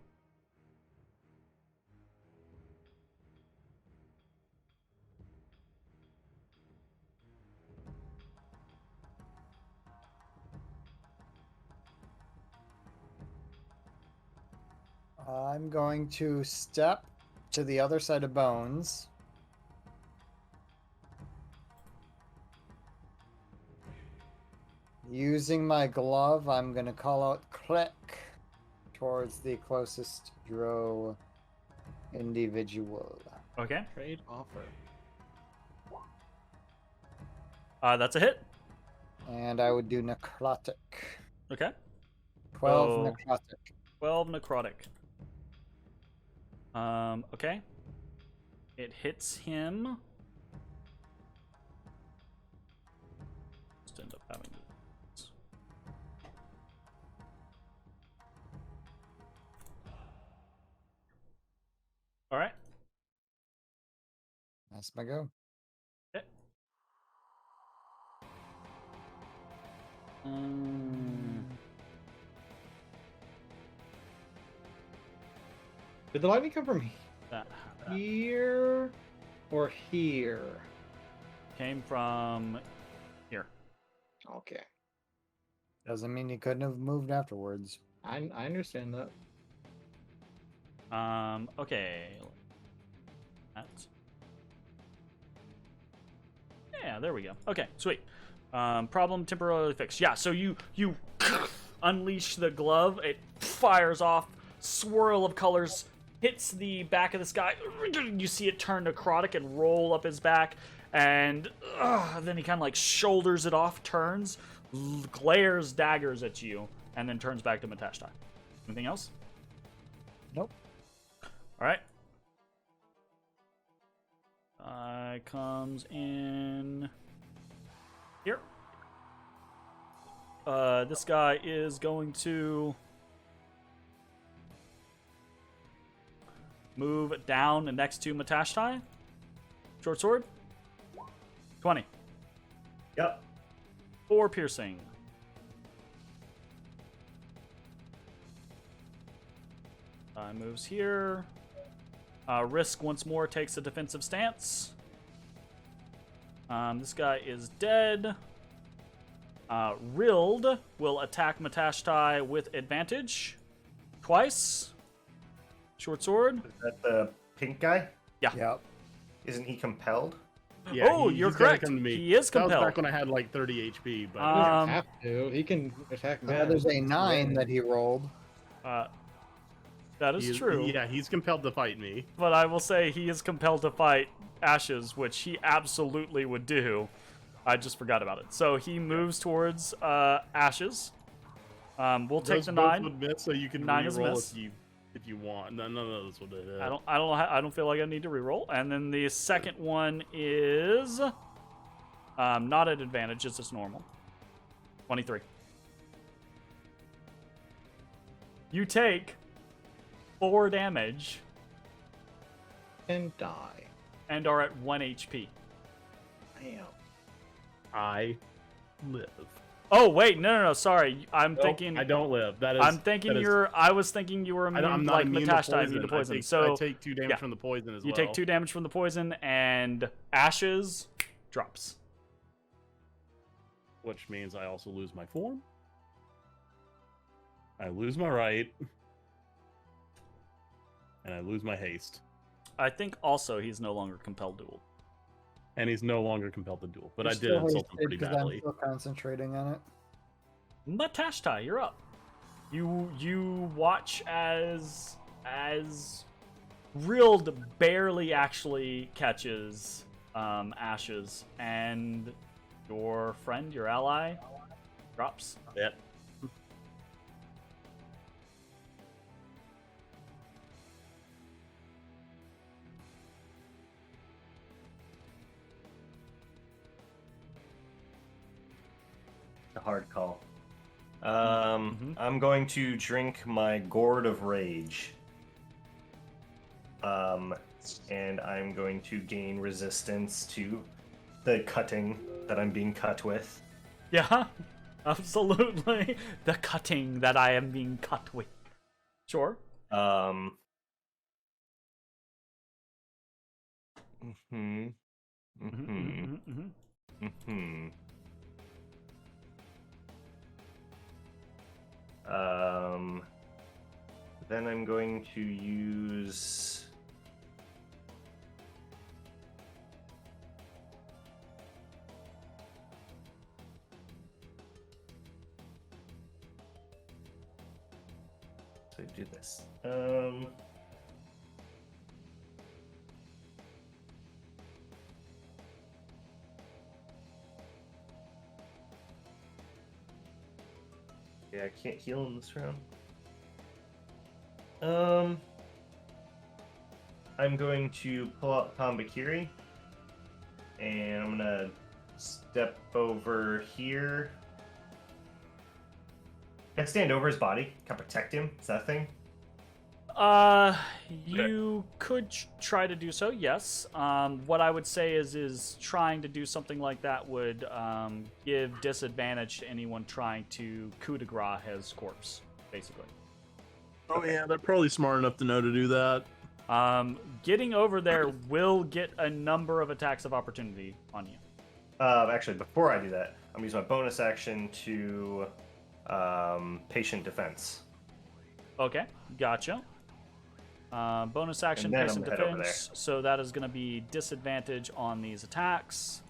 I'm going to step to the other side of Bones. Using my glove, I'm going to call out click towards the closest drow individual. Okay. Trade offer. That's a hit. And I would do necrotic. Okay. 12 So- necrotic. 12 necrotic. Okay. It hits him. Just end up having this. All right. That's my go. Okay. Did the lightning come from That here or here? came from here. Okay. Doesn't mean you couldn't have moved afterwards. I understand that. Okay. That's... Yeah, there we go. Okay, sweet. Problem temporarily fixed. Yeah, so you unleash the glove. It fires off. Swirl of colors hits the back of this guy. You see it turn necrotic and roll up his back. And then he kind of like shoulders it off, turns, glares daggers at you, and then turns back to Matashtai. Anything else? Nope. All right. Comes in here. This guy is going to move down next to Matashtai. Short sword. 20. Yep. 4 piercing. Moves here. Risk once more takes a defensive stance. This guy is dead. Rild will attack Matashtai with advantage. Twice. Short sword. Is that the pink guy? Yeah. Yep. Isn't he compelled? Yeah, Oh, you're he's gotta correct. come to me. He is That was compelled. back when I had like 30 HP, but He Um, doesn't have to. He can attack Matt. There's a 9 that he rolled. That is true. Yeah, he's compelled to fight me. But I will say he is compelled to fight Ashes, which he absolutely would do. I just forgot about it. So he moves towards Ashes. We'll take Those the both 9. would miss, so you can 9 is reroll miss. if you want. None of those would hit. I don't feel like I need to reroll. And then the second one is not at advantage, it's just normal. 23. You take 4 damage And die. and are at 1 HP. Damn. I live. Oh wait, no. Sorry, I'm Nope, thinking. I don't live. That is. I'm thinking I was thinking you were immune, I'm not like immune Matashtai to immune to poison. poison. So I take 2 damage from the poison as well. you take 2 damage from the poison, and Ashes drops. Which means I also lose my form. I lose my right. And I lose my haste. I think also he's no longer compelled duel. And he's no longer compelled to duel. But You're I did still insult him hasted pretty 'cause badly. I'm still concentrating on it. Matashtai, you're up. You watch as Rild barely actually catches Ashes, and your friend, your ally, drops. Yep. A hard call. I'm going to drink my Gourd of Rage. And I'm going to gain resistance to the cutting that I'm being cut with. Yeah, absolutely. The cutting that I am being cut with. Sure. Mhm. Then I'm going to use... So do this. Yeah, I can't heal in this round. I'm going to pull out Tambakiri, and I'm gonna step over here. Can I stand over his body? Can I protect him? Is that a thing? You could try to do so, yes. What I would say is trying to do something like that would give disadvantage to anyone trying to coup de grace his corpse, basically. Oh yeah, they're probably smart enough to know to do that. Getting over there will get a number of attacks of opportunity on you. Actually, before I do that, I'm gonna use my bonus action to patient defense. Okay, gotcha. Bonus action, And then patient I'm gonna head over defense. So that is going to be disadvantage on these attacks.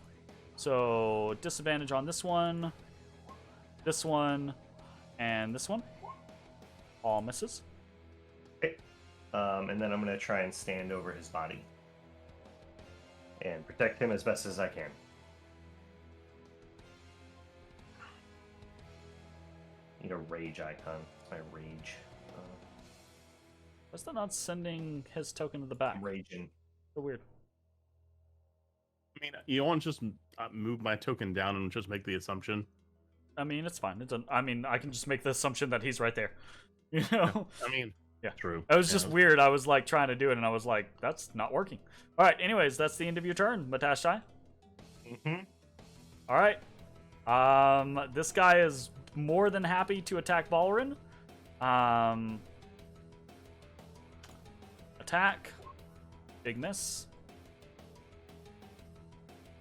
So disadvantage on this one, and this one. All misses. Okay. And then I'm gonna try and stand over his body and protect him as best as I can. Need a rage icon. It's my rage. What's that not sending his token to the back? Raging. So weird. I mean, you want to just move my token down and just make the assumption? I mean, it's fine. I mean, I can just make the assumption that he's right there. You know? I mean, yeah. True. It was just weird. I was like trying to do it, and I was like, that's not working. All right. Anyways, that's the end of your turn, Matashtai. All right. This guy is more than happy to attack Balrin. Attack. Big miss.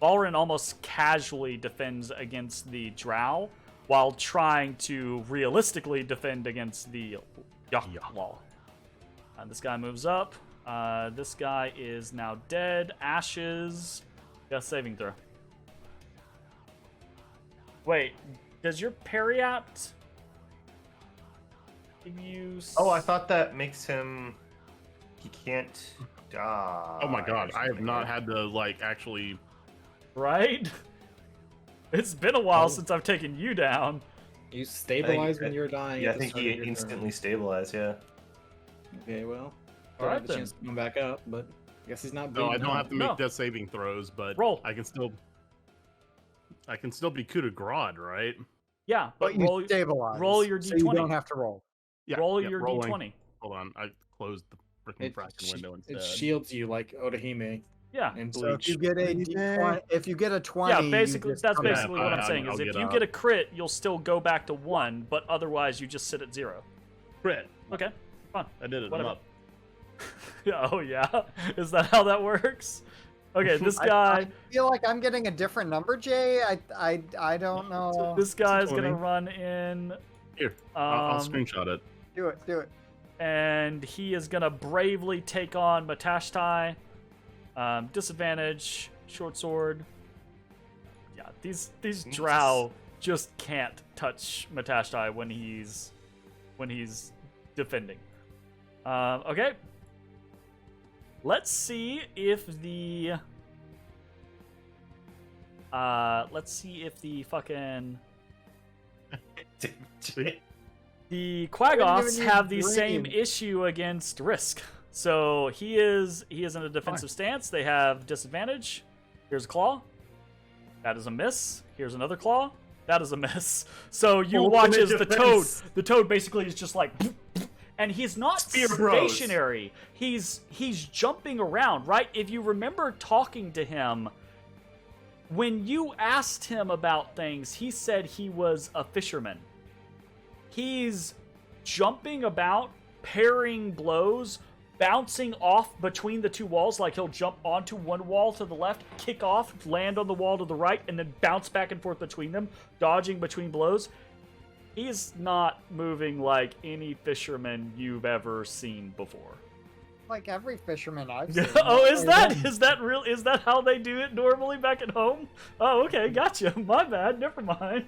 Balrin almost casually defends against the Drow while trying to realistically defend against the Yaklaw. This guy moves up. This guy is now dead. Ashes. Death saving throw. Wait, does your Periapt give you... Oh, I thought that makes him... He can't die. Oh my god, I have not had to, like, actually... Right? It's been a while since I've taken you down. You stabilize when you're dying. Yeah, at I the think start he of your instantly turn. stabilized, yeah. Okay, well. All right, have a then. chance to come back up, but I guess he's not No, I bleeding don't out. have to make No. death saving throws, but Roll. I can still be coup de grace, right? Yeah, but But you roll, stabilize. roll your So you D20. don't have to roll. Yeah, roll yeah, your rolling. D20. Hold on, I closed the freaking fracking window instead. It shields you like Odahime. Yeah. And So if bleach. you get a D20, if you get a 20, Yeah, you basically, just that's come back. basically what I'm I'll- saying. I'll Is if get you up. get a crit, you'll still go back to 1, but otherwise you just sit at 0. Crit. Okay, fine. I did it. Whatever. I'm up. Oh yeah, is that how that works? Okay, this guy. I feel like I'm getting a different number, Jay. I don't know. This guy is 20. gonna run in. Here, I'll Um, screenshot it. Do it. And he is gonna bravely take on Matashtai. Disadvantage, short sword. Yeah, these drow just can't touch Matashtai when he's defending. Okay. Let's see if the fucking the Quaggoths Even have the your same brain. issue against Risk. So he is in a defensive stance. They have disadvantage. Here's a claw. That is a miss. Here's another claw. That is a miss. So you watch as the toad basically is just like, and he's not Spear bros. stationary. He's jumping around, right? If you remember talking to him, when you asked him about things, he said he was a fisherman. He's jumping about, parrying blows, bouncing off between the two walls, like he'll jump onto one wall to the left, kick off, land on the wall to the right, and then bounce back and forth between them, dodging between blows. He's not moving like any fisherman you've ever seen before. Like every fisherman I've seen. Oh, is that real? Is that how they do it normally back at home? Oh, okay, gotcha. My bad. Never mind.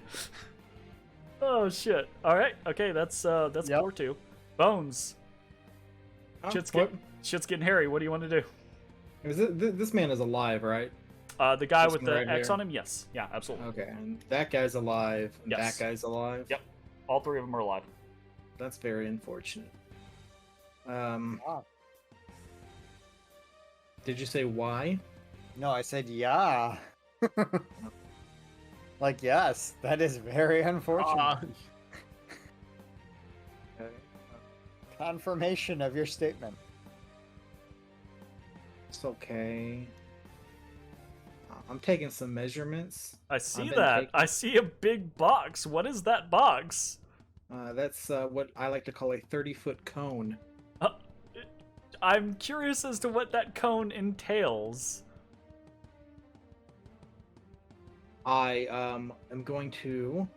Oh shit. All right. Okay, that's Yep. 4-2. Bones. Shit's getting hairy. What do you want to do? This man is alive, right? The guy This with one the right X here? on him. Yes. Yeah. Absolutely. Okay, and that guy's alive, and Yes. that guy's alive. Yep. All three of them are alive. That's very unfortunate. Wow. Did you say why? No, I said yeah. Like yes, that is very unfortunate. Okay. Confirmation of your statement. It's okay. I'm taking some measurements. I see I've been that. taking- I see a big box. What is that box? That's what I like to call a 30-foot cone. I'm curious as to what that cone entails. I am going to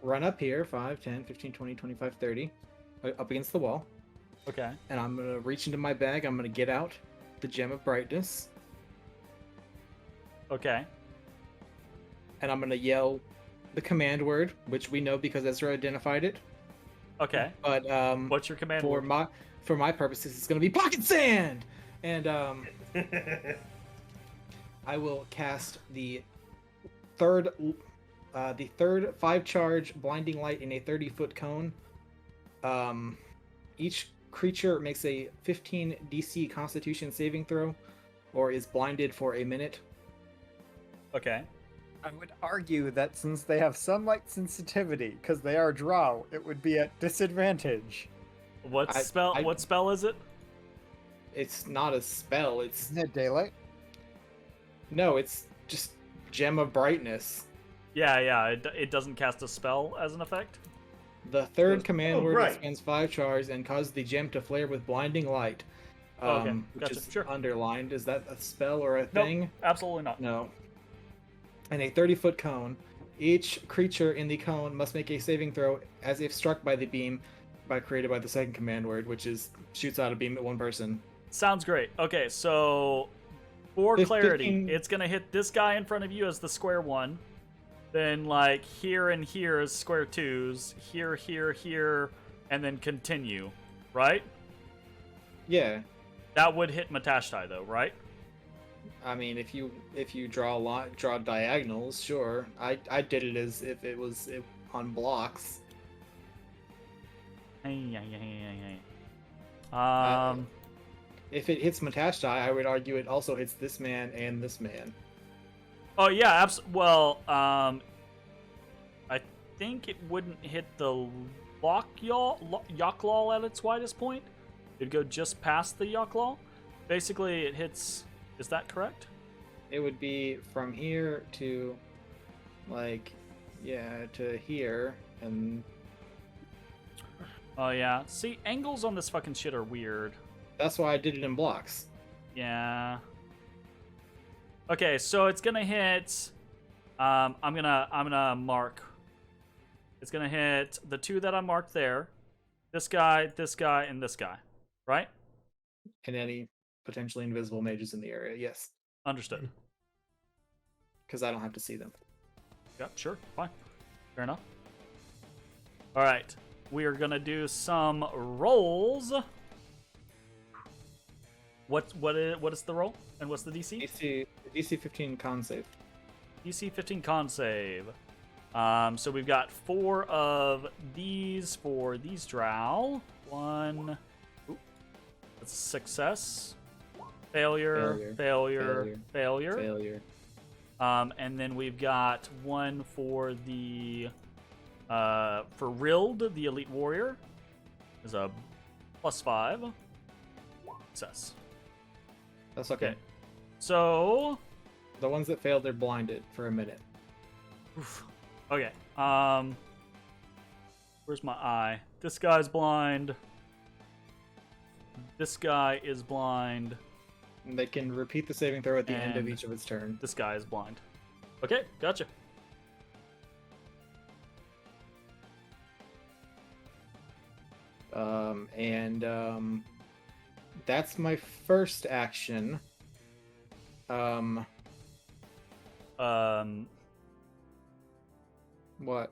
run up here 5, 10, 15, 20, 25, 30 up against the wall, Okay. and I'm going to reach into my bag. I'm going to get out the gem of brightness, Okay. and I'm going to yell the command word, which we know because Ezra identified it. Okay. But What's your command for word? my purposes, it's going to be pocket sand, and I will cast the third 5-charge blinding light in a 30-foot cone. Each creature makes a 15 DC Constitution saving throw, or is blinded for a minute. Okay. I would argue that since they have sunlight sensitivity, because they are drow, it would be at disadvantage. What I- spell? I- What spell is it? It's not a spell. It's Isn't it daylight? no. It's just gem of brightness. Yeah. It doesn't cast a spell as an effect. The third command Oh, word right. expends 5 charge and causes the gem to flare with blinding light. Okay, Which gotcha, is sure. underlined. Is that a spell or a Nope. thing? Absolutely not. No. And a 30-foot cone. Each creature in the cone must make a saving throw as if struck by the beam created by the second command word, which is shoots out a beam at one person. Sounds great. Okay, so for 15 clarity, it's gonna hit this guy in front of you as the square one. Then like here and here is square twos. Here, here, and then continue. Right? Yeah. That would hit Matashtai though, right? I mean, if you draw diagonals, sure. I did it as if it was on blocks. If it hits Matashtai, I would argue it also hits this man and this man. Oh yeah, well, I think it wouldn't hit the Yaklaw at its widest point. It'd go just past the Yaklaw. Basically, it hits Is that correct? It would be from here to, like, yeah, to here, and... Oh, yeah. See, angles on this fucking shit are weird. That's why I did it in blocks. Yeah. Okay, so it's gonna hit... I'm gonna mark... It's gonna hit the 2 that I marked there. This guy, and this guy. Right? And any potentially invisible mages in the area, yes. Understood. Because I don't have to see them. Yeah, sure. Fine. Fair enough. Alright. We are gonna do some rolls. What is the roll? And what's the DC? DC 15 con save. DC 15 con save. So we've got 4 of these for these drow. 1. Ooh, that's a success. Failure. And then we've got 1 for the for Rild, the elite warrior. Is a +5. Success. That's okay. So the ones that failed, they're blinded for a minute. Oof. Okay. Where's my eye? This guy's blind. This guy is blind. And they can repeat the saving throw at the end of each of its turn. This guy is blind. Okay, gotcha. That's my first action. What?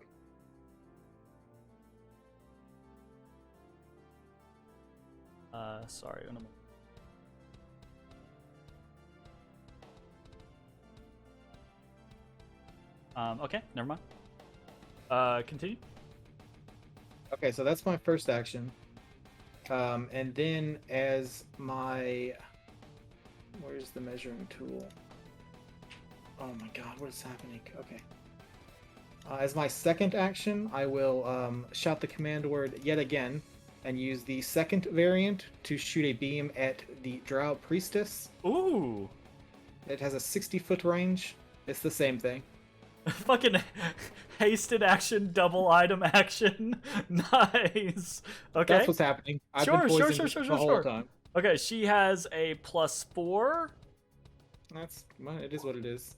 Sorry. Okay, never mind. Continue. Okay, so that's my first action. And then as my... Where's the measuring tool? Oh my god, what is happening? Okay. As my second action, I will shout the command word yet again and use the second variant to shoot a beam at the Drow Priestess. Ooh! It has a 60-foot range. It's the same thing. Fucking hasted action, double item action. Nice. Okay. That's what's happening. I've been poisoned the whole time. Okay, she has a +4. Well, it is what it is.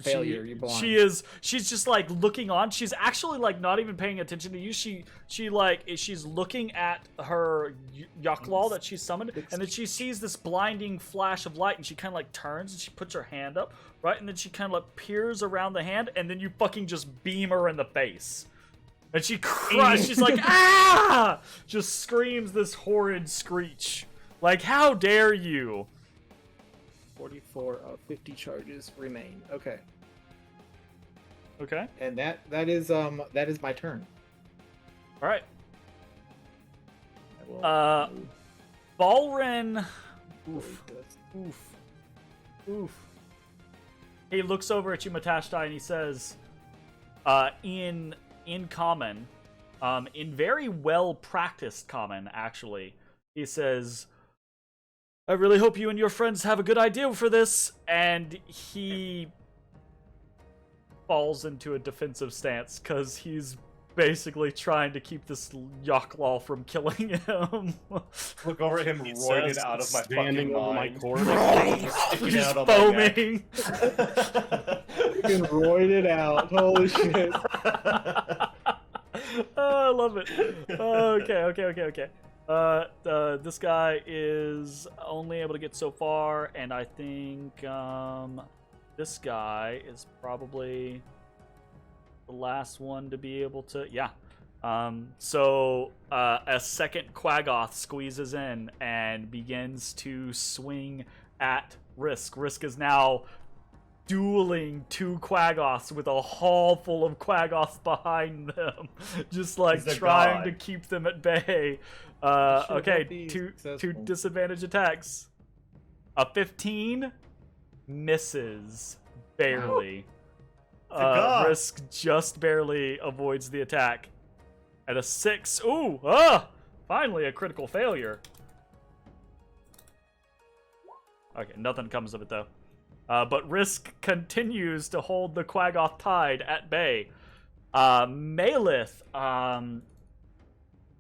Failure, you're blind. She's just like looking on. She's actually like not even paying attention to you. She's looking at her Yaklal that she summoned, and then she sees this blinding flash of light, and she kind of like turns and she puts her hand up, right? And then she kind of like peers around the hand, and then you fucking just beam her in the face. And she cries. She's like, ah! Just screams this horrid screech. Like, how dare you? 44 of 50 charges remain. Okay. Okay. And that is my turn. All right. Balrin. Oof. He looks over at you, Matashtai, and he says, in common, in very well practiced common, actually, he says, I really hope you and your friends have a good idea for this. And he falls into a defensive stance because he's basically trying to keep this Yaklal from killing him. Look over at him, roided out of my fucking mind. He's foaming. Fucking roided out. Holy shit. Oh, I love it. Okay. This guy is only able to get so far, and I think this guy is probably the last one to be able to. Yeah. So a second Quaggoth squeezes in and begins to swing at Risk. Risk is now dueling 2 Quaggoths with a hall full of Quaggoths behind them, just like trying to keep them at bay. Okay, two disadvantage attacks. A 15 misses barely. Risk just barely avoids the attack. At a 6, finally a critical failure. Okay, nothing comes of it though. But Risk continues to hold the Quaggoth Tide at bay. Malith,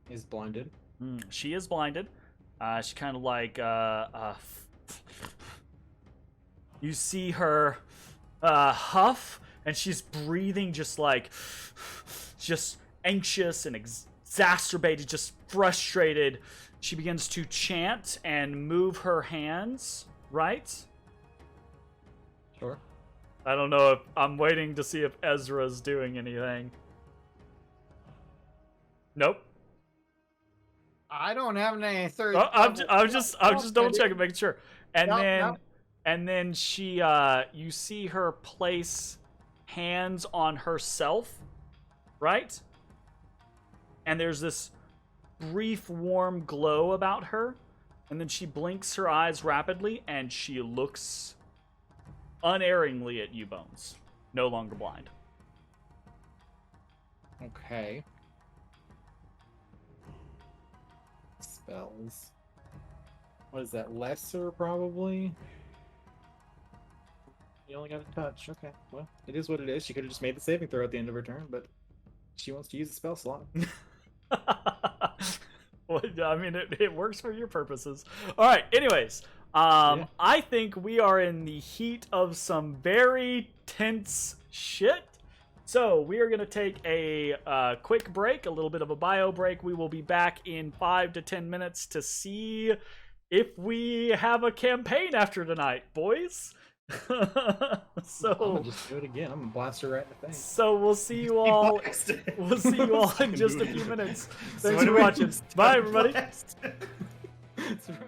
Is blinded. she is blinded. She kind of like, you see her huff, and she's breathing just anxious and exacerbated, just frustrated. She begins to chant and move her hands, right? Sure. I don't know if I'm waiting to see if Ezra's doing anything. Nope. I don't have any third. Oh, I'm just double checking, making sure. And Nope. and then she you see her place hands on herself, right? And there's this brief warm glow about her, and then she blinks her eyes rapidly and she looks unerringly at you, Bones. No longer blind. Okay. Spells. What is that? Lesser, probably? You only got a touch. Okay. Well, it is what it is. She could have just made the saving throw at the end of her turn, but she wants to use the spell slot. Well, I mean, it works for your purposes. All right. Anyways, Yeah. I think we are in the heat of some very tense shit. So we are going to take a quick break, a little bit of a bio break. We will be back in 5 to 10 minutes to see if we have a campaign after tonight, boys. So I'm gonna just do it again. I'm gonna blast her right in the face. So we'll see you all. We'll see you all in just a few minutes. Thanks for watching. Bye, everybody. That's right.